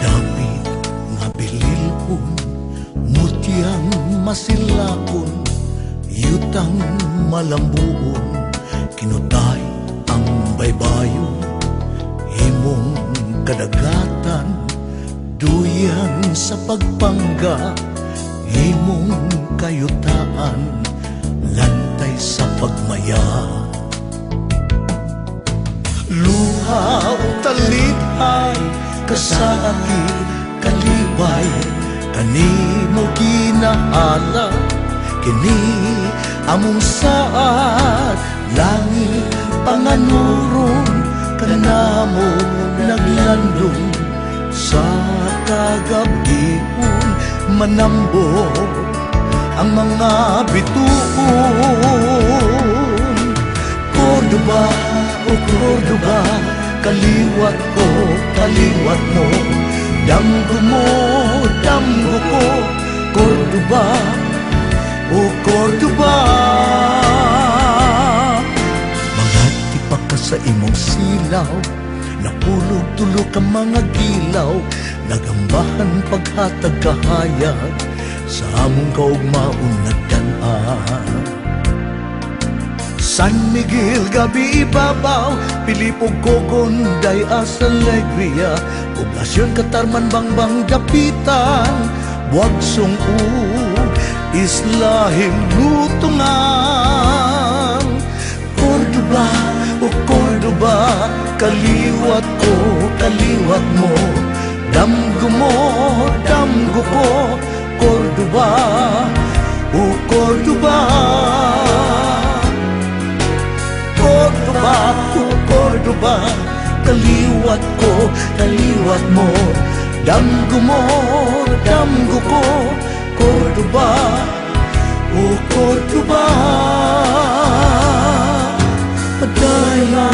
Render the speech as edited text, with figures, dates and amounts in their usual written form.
Dapit nga bililhon, mutiyang masilakon, yutang malambuon, kinutay ang baybayon, himong kadagatan, duyan sa pagpangga, himong kayutaan, lantay sa pagmaya. Luha o talipay, kasakit kalibay, kanimo ginahala, kini among saat, langit panganuron, kanamo naglandong sa kagabihon, manambok ang mga bituon. Cordoba, o Cordoba, kaliwat ko, kaliwat mo, damgo mo, damgo ko, Cordoba, o Cordoba. Mga tipak ka sa imong silaw, napulog tulo ka mga gilaw, nagambahan paghatag kahayag, sa among kaugmaon nagdanan. San Miguel gabi ibabaw, Pilipog Coconday asa Alegria, Poblasyon Katarman Bangbang Dapitan, Buwag Song-u, Isla Himlutungan. Cordoba, o Cordoba, kaliwat ko, kaliwat mo, damgo mo, damgo ko, Cordoba, o Cordoba. Cordoba, o Cordoba, kaliwat ko, kaliwat mo, damgo mo, damgo ko, Cordoba, o Cordoba. Padaya